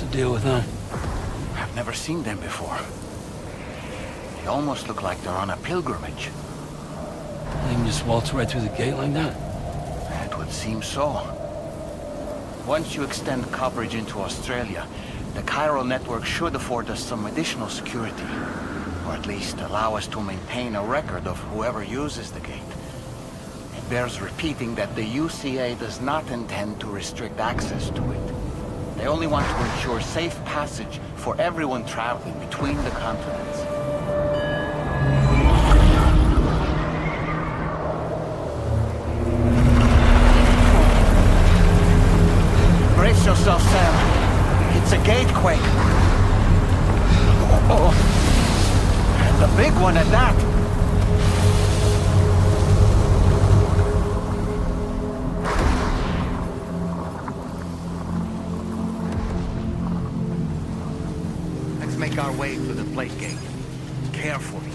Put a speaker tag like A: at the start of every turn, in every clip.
A: the deal with them?
B: I've never seen them before. They almost look like they're on a pilgrimage.
A: They can just waltz right through the gate like that?
B: It would seem so. Once you extend coverage into Australia, the chiral network should afford us some additional security. Or at least allow us to maintain a record of whoever uses the gate. It bears repeating that the UCA does not intend to restrict access to it. They only want to ensure safe passage for everyone traveling between the continents. Brace yourself, Sam. It's a gatequake. Oh, and a big one at that. Let's make our way through the plate gate. Carefully.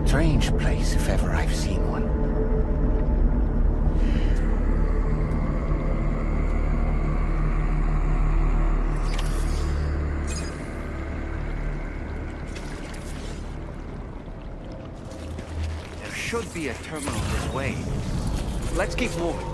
B: Strange place, if ever I've seen one. There should be a terminal this way. Let's keep moving.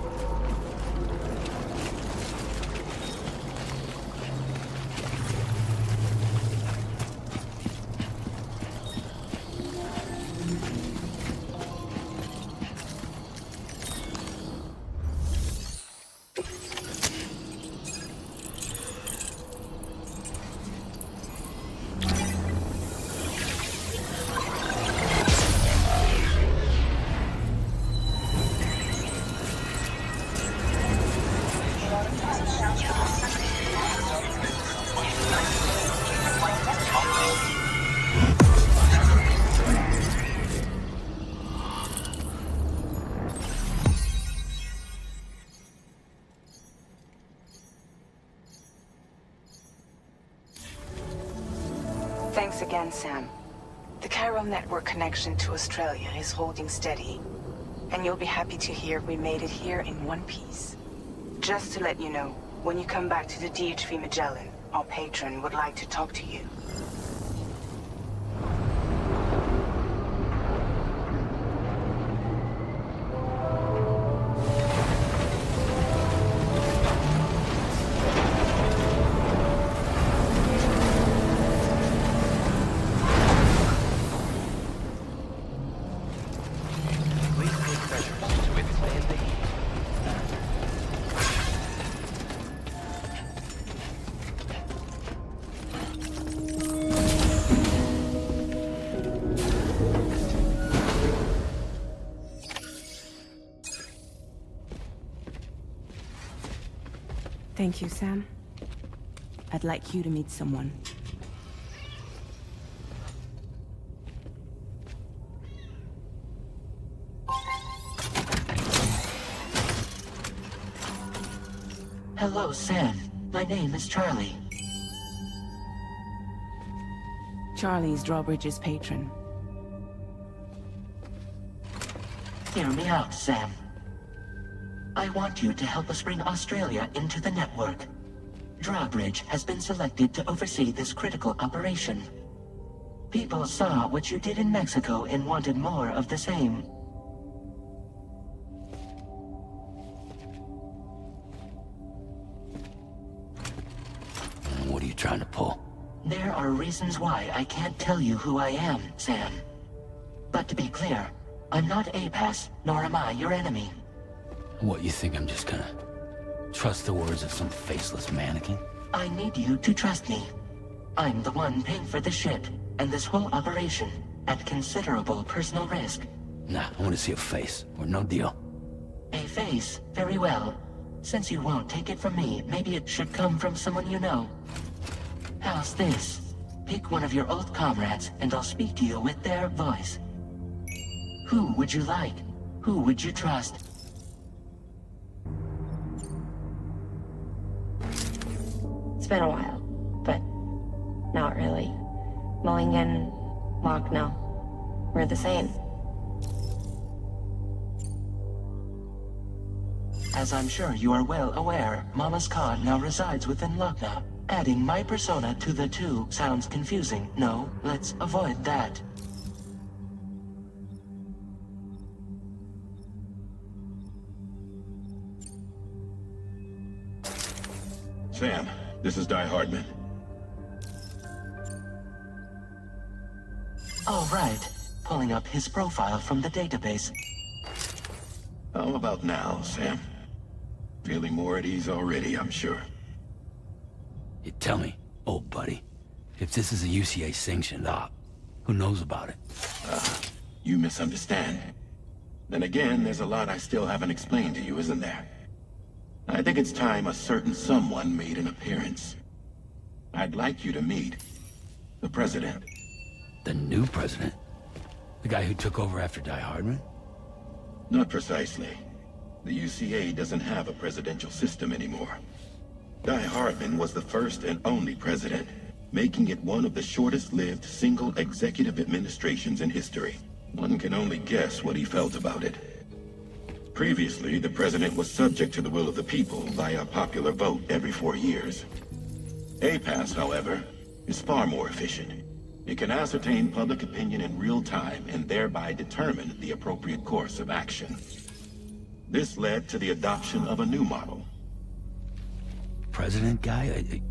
C: Thanks again, Sam. The chiral network connection to Australia is holding steady. And you'll be happy to hear we made it here in one piece. Just to let you know, when you come back to the DHV Magellan, our patron would like to talk to you.
D: Thank you, Sam. I'd like you to meet someone.
E: Hello, Sam. My name is Charlie.
D: Charlie's Drawbridge's patron.
E: Hear me out, Sam. I want you to help us bring Australia into the network. Drawbridge has been selected to oversee this critical operation. People saw what you did in Mexico and wanted more of the same.
A: What are you trying to pull?
E: There are reasons why I can't tell you who I am, Sam. But to be clear, I'm not APAS, nor am I your enemy.
A: What, you think I'm just gonna trust the words of some faceless mannequin?
E: I need you to trust me. I'm the one paying for the ship, and this whole operation, at considerable personal risk.
A: Nah, I want to see a face, or no deal.
E: A face? Very well. Since you won't take it from me, maybe it should come from someone you know. How's this? Pick one of your old comrades, and I'll speak to you with their voice. Who would you like? Who would you trust?
F: It's been a while, but not really. Mulligan, Locke, no. We're the same.
E: As I'm sure you are well aware, Mama's Khan now resides within Lucknow. Adding my persona to the two sounds confusing. No, let's avoid that.
G: Sam, this is Di Hardman.
E: All right. Pulling up his profile from the database.
G: How about now, Sam? Feeling more at ease already, I'm sure.
A: You tell me, old buddy, if this is a UCA-sanctioned op, who knows about it?
G: You misunderstand. Then again, there's a lot I still haven't explained to you, isn't there? I think it's time a certain someone made an appearance. I'd like you to meet the President.
A: The new president? The guy who took over after Die Hardman?
G: Not precisely. The UCA doesn't have a presidential system anymore. Die Hardman was the first and only president, making it one of the shortest-lived single executive administrations in history. One can only guess what he felt about it. Previously, the president was subject to the will of the people via a popular vote every 4 years. APAS, however, is far more efficient. It can ascertain public opinion in real time and thereby determine the appropriate course of action. This led to the adoption of a new model.
A: President guy?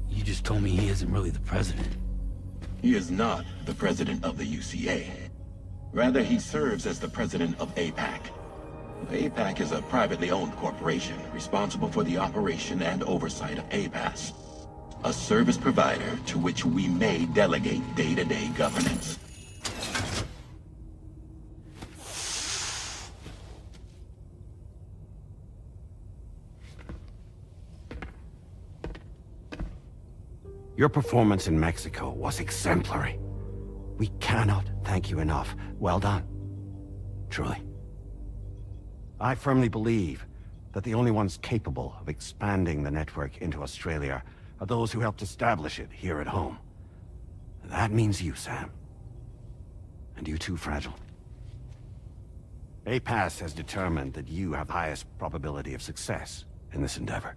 A: You just told me he isn't really the president.
G: He is not the president of the UCA. Rather, he serves as the president of APAC. APAC is a privately owned corporation responsible for the operation and oversight of APAS, a service provider to which we may delegate day-to-day governance.
H: Your performance in Mexico was exemplary. We cannot thank you enough. Well done. Truly. I firmly believe that the only ones capable of expanding the network into Australia are those who helped establish it here at home. That means you, Sam. And you too, Fragile. APAS has determined that you have the highest probability of success in this endeavor.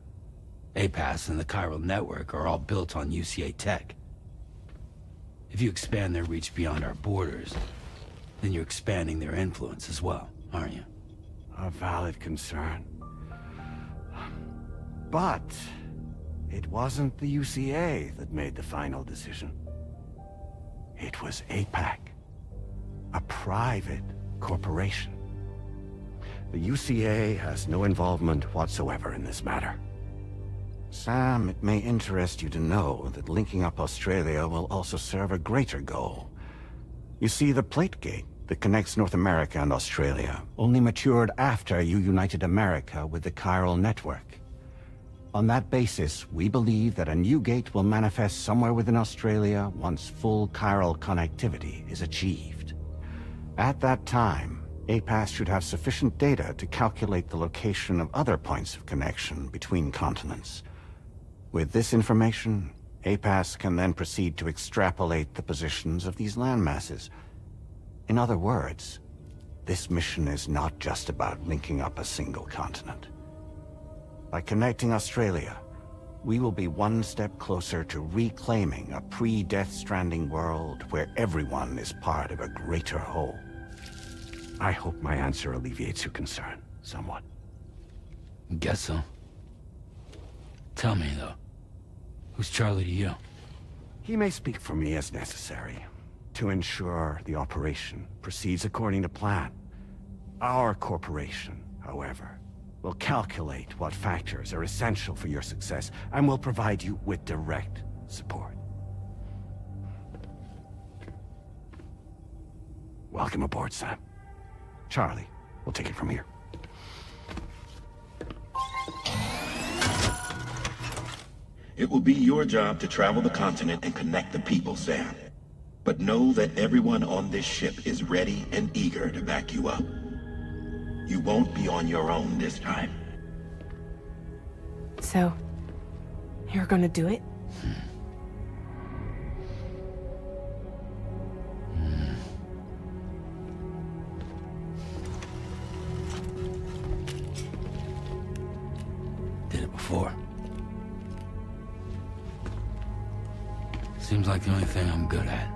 A: APAS and the chiral network are all built on UCA tech. If you expand their reach beyond our borders, then you're expanding their influence as well, aren't you?
H: A valid concern. But it wasn't the UCA that made the final decision. It was APAC, a private corporation. The UCA has no involvement whatsoever in this matter. Sam, it may interest you to know that linking up Australia will also serve a greater goal. You see, the plate gate that connects North America and Australia only matured after you united America with the chiral network. On that basis, we believe that a new gate will manifest somewhere within Australia once full chiral connectivity is achieved. At that time, APAS should have sufficient data to calculate the location of other points of connection between continents. With this information, APAS can then proceed to extrapolate the positions of these landmasses. In other words, this mission is not just about linking up a single continent. By connecting Australia, we will be one step closer to reclaiming a pre-Death Stranding world where everyone is part of a greater whole. I hope my answer alleviates your concern somewhat.
A: Guess so. Tell me, though. Who's Charlie to you?
H: He may speak for me as necessary, to ensure the operation proceeds according to plan. Our corporation, however, will calculate what factors are essential for your success, and will provide you with direct support. Welcome aboard, Sam. Charlie, we'll take it from here.
G: It will be your job to travel the continent and connect the people, Sam. But know that everyone on this ship is ready and eager to back you up. You won't be on your own this time.
D: So, you're gonna do it?
A: Did it before. Seems like the only thing I'm good at.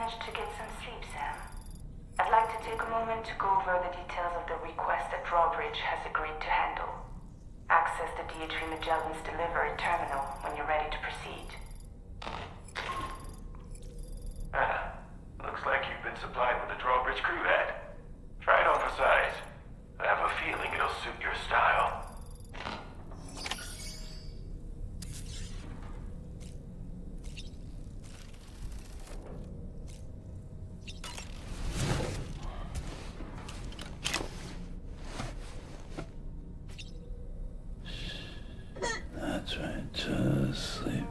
C: To get some sleep, Sam. I'd like to take a moment to go over the details of the request that Drawbridge has agreed to handle. Access the DH3 Magellan's delivery terminal when you're ready to proceed.
I: Looks like you've been supplied with a Drawbridge crew head. Try it on for size. I have a feeling it'll suit your style.
A: That's right, just sleep.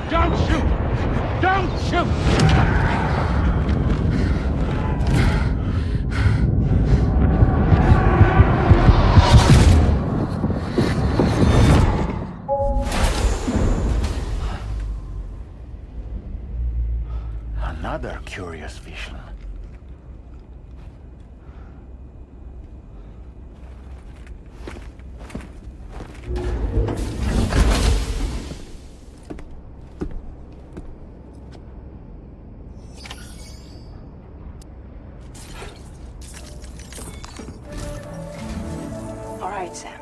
H: Don't shoot! Don't shoot!
B: Another curious vision.
C: All right, Sam.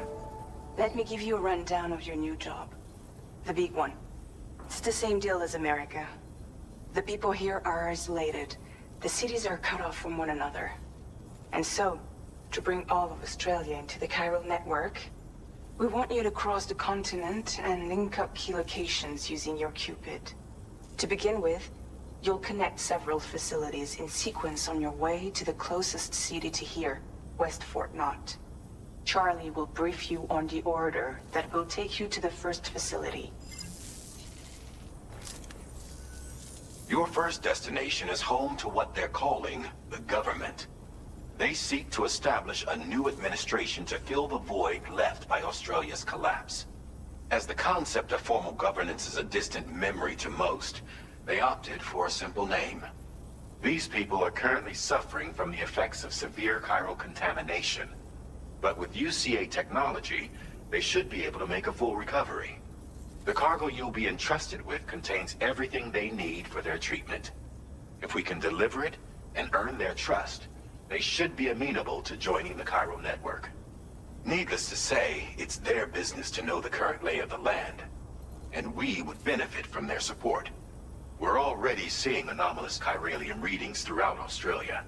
C: Let me give you a rundown of your new job. The big one. It's the same deal as America. The people here are isolated. The cities are cut off from one another. And so, to bring all of Australia into the chiral network, we want you to cross the continent and link up key locations using your Cupid. To begin with, you'll connect several facilities in sequence on your way to the closest city to here, West Fort Knott. Charlie will brief you on the order that will take you to the first facility.
G: Your first destination is home to what they're calling the government. They seek to establish a new administration to fill the void left by Australia's collapse. As the concept of formal governance is a distant memory to most,
J: They opted for a simple name. These people are currently suffering from the effects of severe chiral contamination. But with UCA technology, they should be able to make a full recovery. The cargo you'll be entrusted with contains everything they need for their treatment. If we can deliver it and earn their trust, they should be amenable to joining the chiral network. Needless to say, it's their business to know the current lay of the land, and we would benefit from their support. We're already seeing anomalous chiralium readings throughout Australia.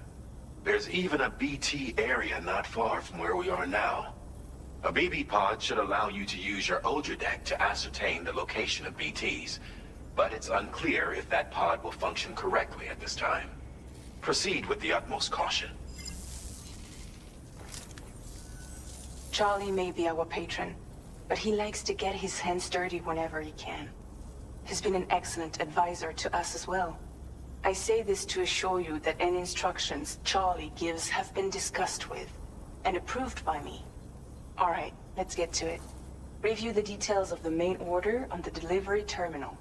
J: There's even a BT area not far from where we are now. A BB pod should allow you to use your Ultra deck to ascertain the location of BTs, but it's unclear if that pod will function correctly at this time. Proceed with the utmost caution.
C: Charlie may be our patron, but he likes to get his hands dirty whenever he can. He's been an excellent advisor to us as well. I say this to assure you that any instructions Charlie gives have been discussed with and approved by me. All right, let's get to it. Review the details of the main order on the delivery terminal.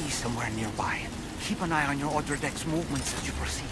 H: Somewhere nearby. Keep an eye on your Ultra deck's movements as you proceed.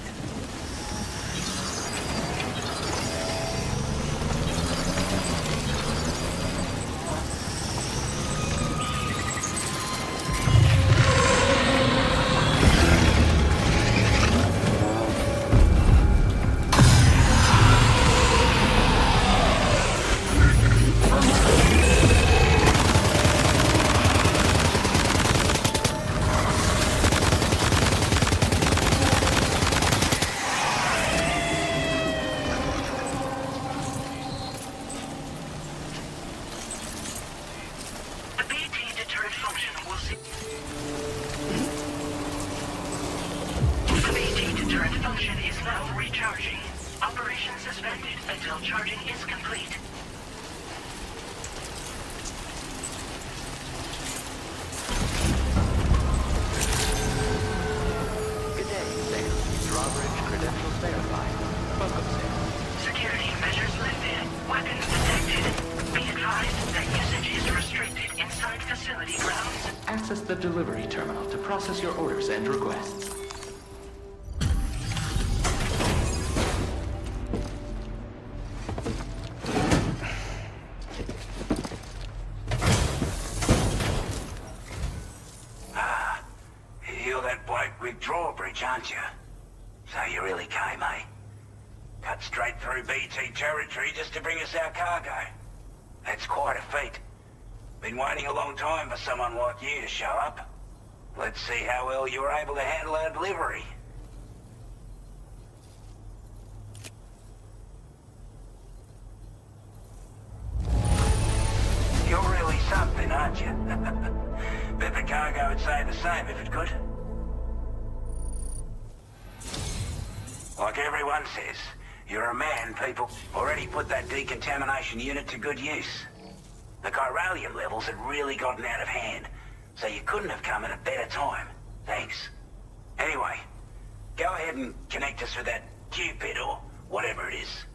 K: Access the delivery terminal to process your orders and requests.
A: You're that bloke with drawbridge, aren't you? So you really came, eh? Cut straight through BT territory just to bring us our cargo. That's quite a feat. Been waiting a long time for someone like you to show up. Let's see how well you were able to handle our delivery. You're really something, aren't you? Bet the cargo would say the same if it could. Like everyone says, you're a man, people. Already put that decontamination unit to good use. The chiralium levels had really gotten out of hand, so you couldn't have come at a better time. Thanks. Anyway, go ahead and connect us with that Cupid or whatever it is.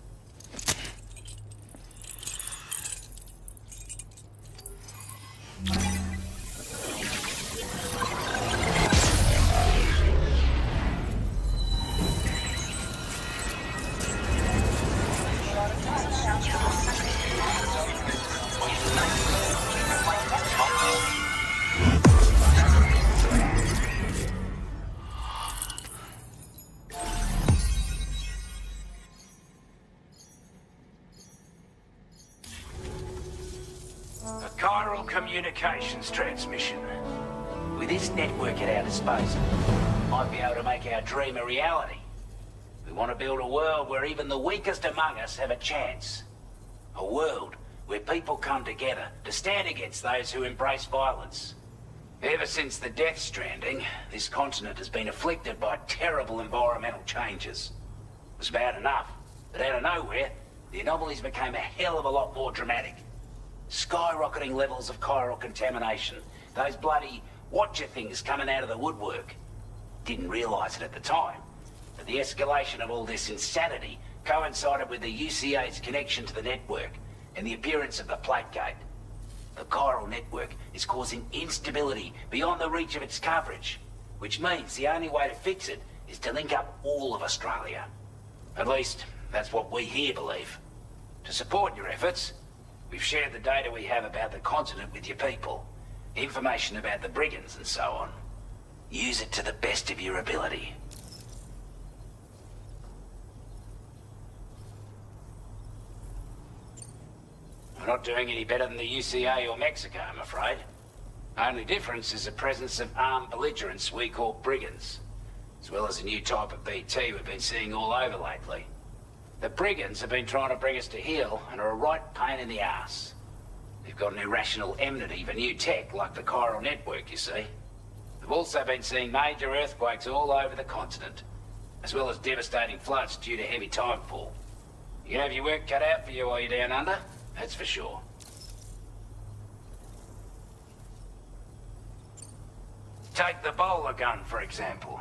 I: A chiral communications transmission.
A: With this network at our disposal, we might be able to make our dream a reality. We want to build a world where even the weakest among us have a chance. A world where people come together to stand against those who embrace violence. Ever since the Death Stranding, this continent has been afflicted by terrible environmental changes. It was bad enough, but out of nowhere, the anomalies became a hell of a lot more dramatic. Skyrocketing levels of chiral contamination, those bloody watcher things coming out of the woodwork. Didn't realize it at the time, but the escalation of all this insanity coincided with the UCA's connection to the network and the appearance of the plate gate. The chiral network is causing instability beyond the reach of its coverage, which means the only way to fix it is to link up all of Australia. At least, that's what we here believe. To support your efforts, we've shared the data we have about the continent with your people, information about the brigands and so on. Use it to the best of your ability. We're not doing any better than the UCA or Mexico, I'm afraid. Only difference is the presence of armed belligerents we call brigands, as well as a new type of BT we've been seeing all over lately. The brigands have been trying to bring us to heel and are a right pain in the ass. They've got an irrational enmity for new tech like the chiral network, you see. We've also been seeing major earthquakes all over the continent, as well as devastating floods due to heavy timefall. You can have your work cut out for you while you're down under, that's for sure. Take the bowler gun, for example.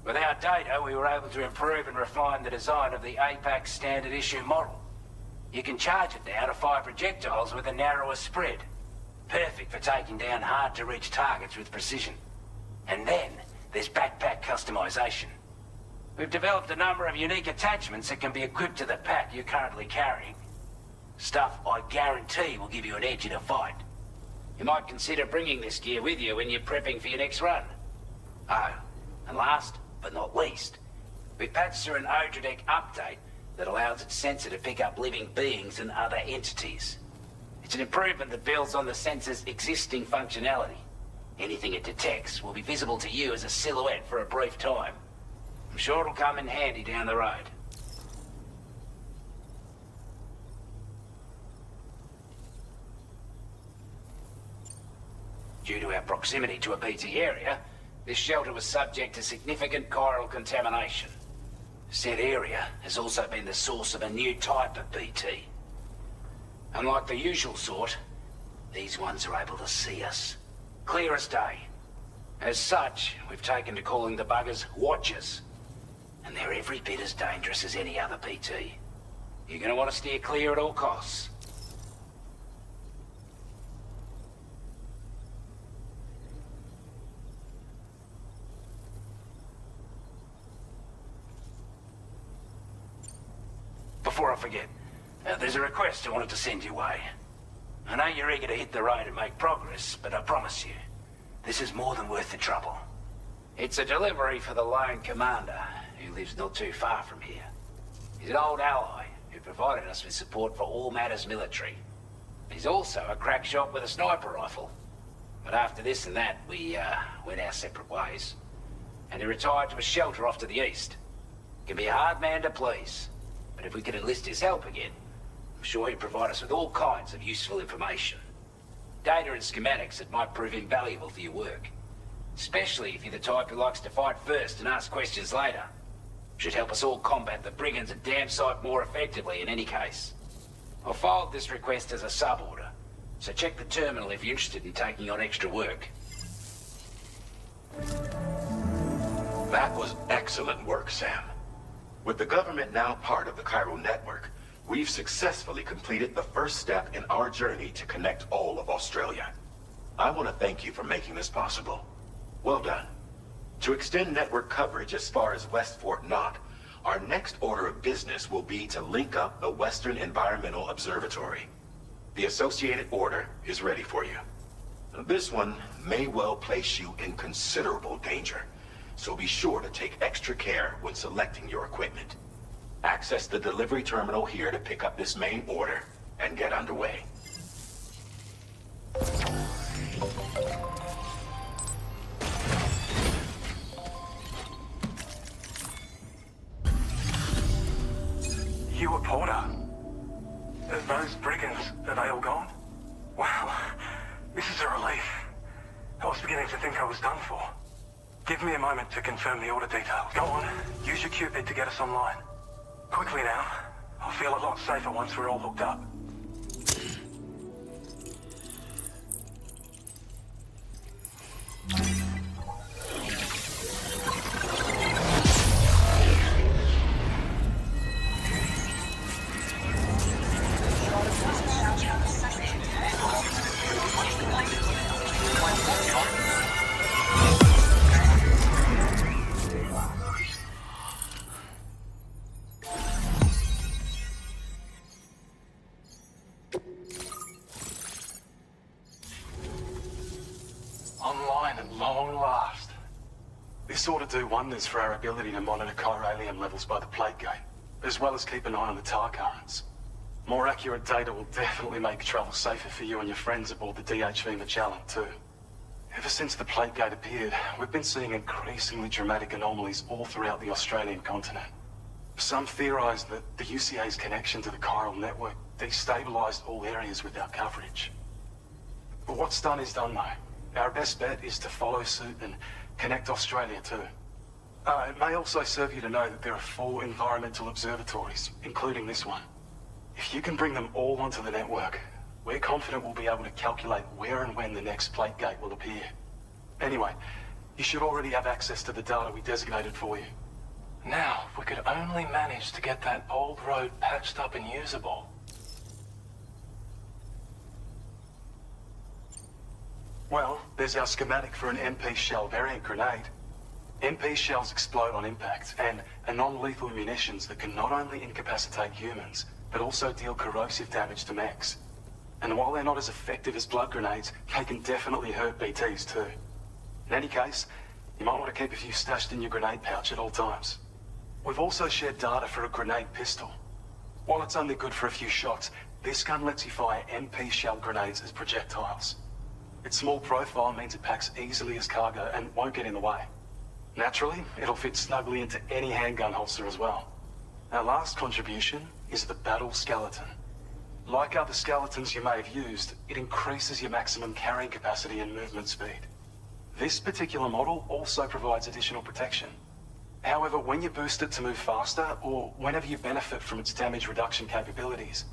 A: With our data, we were able to improve and refine the design of the APAC standard issue model. You can charge it now to fire projectiles with a narrower spread. Perfect for taking down hard-to-reach targets with precision. And then, there's backpack customization. We've developed a number of unique attachments that can be equipped to the pack you're currently carrying. Stuff I guarantee will give you an edge in a fight. You might consider bringing this gear with you when you're prepping for your next run. Oh, and last but not least, we patched through an Odradek update that allows its sensor to pick up living beings and other entities. It's an improvement that builds on the sensor's existing functionality. Anything it detects will be visible to you as a silhouette for a brief time. I'm sure it'll come in handy down the road. Due to our proximity to a BT area, this shelter was subject to significant chiral contamination. Said area has also been the source of a new type of BT. Unlike the usual sort, these ones are able to see us. Clear as day. As such, we've taken to calling the buggers Watchers. And they're every bit as dangerous as any other BT. You're gonna want to steer clear at all costs. Before I forget, there's a request I wanted to send your way. I know you're eager to hit the road and make progress, but I promise you, this is more than worth the trouble. It's a delivery for the lone commander, who lives not too far from here. He's an old ally who provided us with support for all matters military. He's also a crack shot with a sniper rifle. But after this and that, we went our separate ways. And he retired to a shelter off to the east. Can be a hard man to please. But if we could enlist his help again, I'm sure he'd provide us with all kinds of useful information. Data and schematics that might prove invaluable for your work. Especially if you're the type who likes to fight first and ask questions later. Should help us all combat the brigands a damn sight more effectively in any case. I'll filed this request as a sub-order, so check the terminal if you're interested in taking on extra work.
J: That was excellent work, Sam. With the government now part of the chiral network, we've successfully completed the first step in our journey to connect all of Australia. I want to thank you for making this possible. Well done. To extend network coverage as far as West Fort Knott, our next order of business will be to link up the Western Environmental Observatory. The associated order is ready for you. This one may well place you in considerable danger, so be sure to take extra care when selecting your equipment. Access the delivery terminal here to pick up this main order and get underway.
L: you a porter? Those brigands, are they all gone? Wow, this is a relief. I was beginning to think I was done for. Give me a moment to confirm the order details. Go on, use your Cupid to get us online. Quickly now. I'll feel a lot safer once we're all hooked up.
M: Online at long last. This ought to do wonders for our ability to monitor chiralium levels by the plate gate, as well as keep an eye on the tar currents. More accurate data will definitely make travel safer for you and your friends aboard the DHV Magellan, too. Ever since the plate gate appeared, we've been seeing increasingly dramatic anomalies all throughout the Australian continent. Some theorize that the UCA's connection to the chiral network destabilized all areas without coverage. But what's done is done, though. Our best bet is to follow suit and connect Australia too. It may also serve you to know that there are 4 environmental observatories, including this one. If you can bring them all onto the network, we're confident we'll be able to calculate where and when the next plate gate will appear. Anyway, you should already have access to the data we designated for you. Now, if we could only manage to get that old road patched up and usable. Well, there's our schematic for an MP shell variant grenade. MP shells explode on impact, and are non-lethal munitions that can not only incapacitate humans, but also deal corrosive damage to mechs. And while they're not as effective as blood grenades, they can definitely hurt BTs too. In any case, you might want to keep a few stashed in your grenade pouch at all times. We've also shared data for a grenade pistol. While it's only good for a few shots, this gun lets you fire MP shell grenades as projectiles. Its small profile means it packs easily as cargo and won't get in the way. Naturally, it'll fit snugly into any handgun holster as well. Our last contribution is the battle skeleton. Like other skeletons you may have used, it increases your maximum carrying capacity and movement speed. This particular model also provides additional protection. However, when you boost it to move faster, or whenever you benefit from its damage reduction capabilities,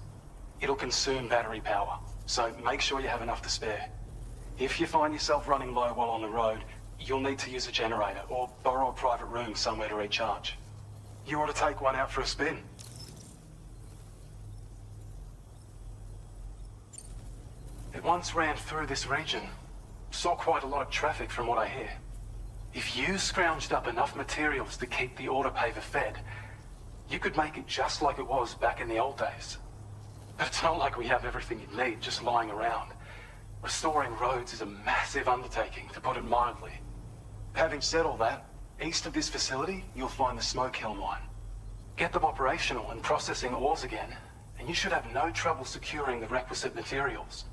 M: it'll consume battery power, so make sure you have enough to spare. If you find yourself running low while on the road, you'll need to use a generator or borrow a private room somewhere to recharge. You ought to take one out for a spin. It once ran through this region. Saw quite a lot of traffic from what I hear. If you scrounged up enough materials to keep the autopaver fed, you could make it just like it was back in the old days. But it's not like we have everything you need just lying around. Restoring roads is a massive undertaking, to put it mildly. Having said all that, east of this facility, you'll find the Smoke Hill mine. Get them operational and processing ores again, and you should have no trouble securing the requisite materials.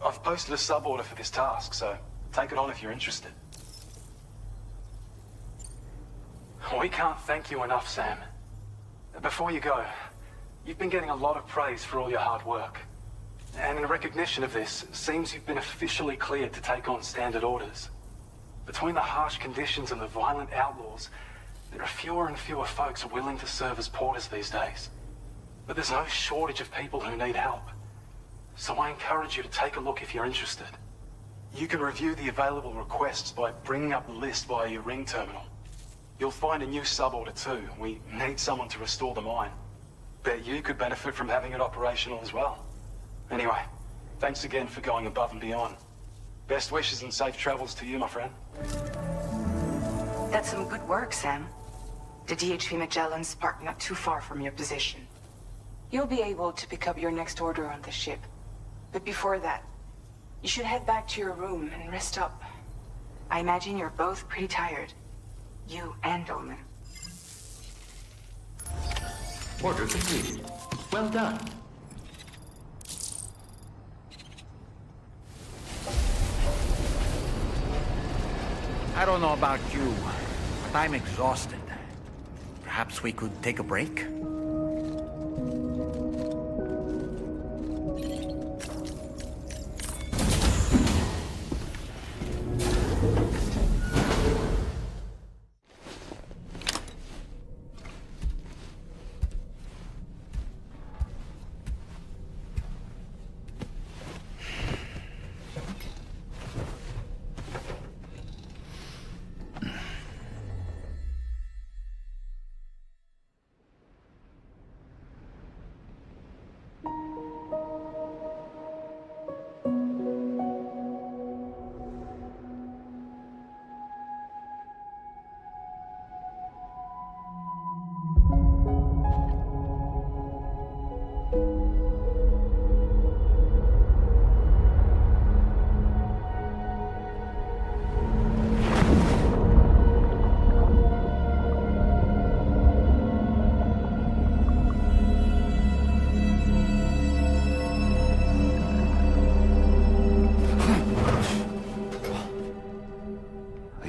M: I've posted a sub-order for this task, so take it on if you're interested. We can't thank you enough, Sam. Before you go, you've been getting a lot of praise for all your hard work. And in recognition of this, it seems you've been officially cleared to take on standard orders. Between the harsh conditions and the violent outlaws, there are fewer and fewer folks willing to serve as porters these days. But there's no shortage of people who need help. So I encourage you to take a look if you're interested. You can review the available requests by bringing up the list via your ring terminal. You'll find a new sub-order too. We need someone to restore the mine. Bet you could benefit from having it operational as well. Anyway, thanks again for going above and beyond. Best wishes and safe travels to you, my friend.
C: That's some good work, Sam. The DHV Magellan's parked not too far from your position. You'll be able to pick up your next order on the ship. But before that, you should head back to your room and rest up. I imagine you're both pretty tired. You and Dolman.
K: Order completed. Well done.
B: I don't know about you, but I'm exhausted. Perhaps we could take a break?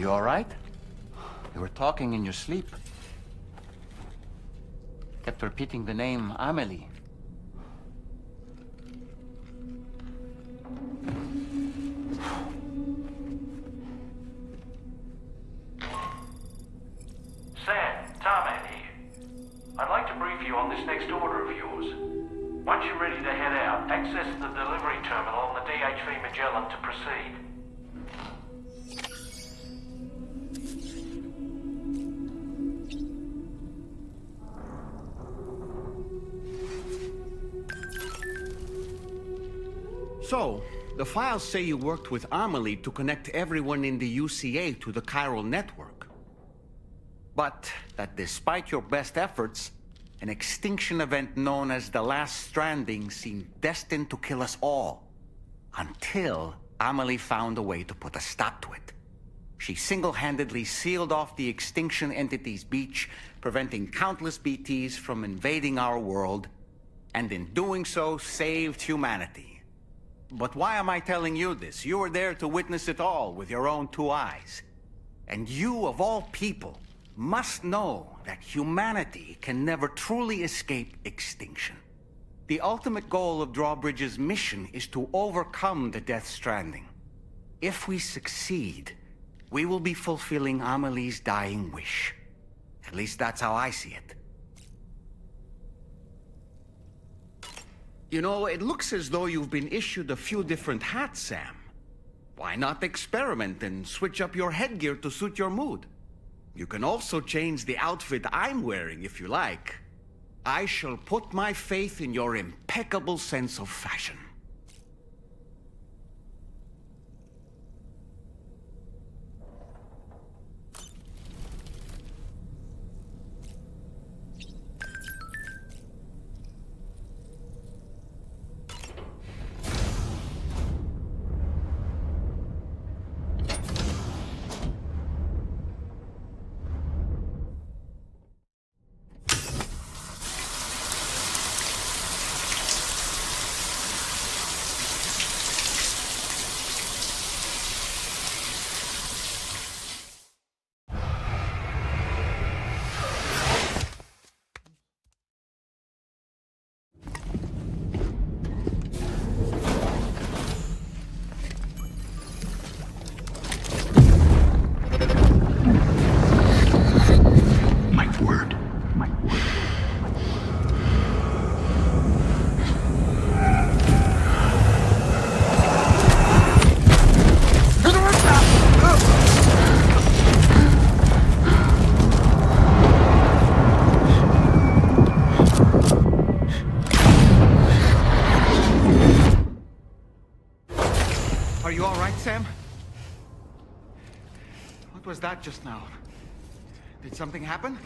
B: You all right? You were talking in your sleep. Kept repeating the name Amelie.
I: Sam, Tarman here. I'd like to brief you on this next order of yours. Once you're ready to head out, access the delivery terminal on the DHV Magellan to proceed.
H: So, the files say you worked with Amelie to connect everyone in the UCA to the chiral network. But that despite your best efforts, an extinction event known as the Last Stranding seemed destined to kill us all. Until Amelie found a way to put a stop to it. She single-handedly sealed off the extinction entity's beach, preventing countless BTs from invading our world, and in doing so, saved humanity. But why am I telling you this? You were there to witness it all with your own 2 eyes. And you, of all people, must know that humanity can never truly escape extinction. The ultimate goal of Drawbridge's mission is to overcome the Death Stranding. If we succeed, we will be fulfilling Amelie's dying wish. At least that's how I see it. You know, it looks as though you've been issued a few different hats, Sam. Why not experiment and switch up your headgear to suit your mood? You can also change the outfit I'm wearing if you like. I shall put my faith in your impeccable sense of fashion. Are you all right, Sam? What was that just now? Did something happen?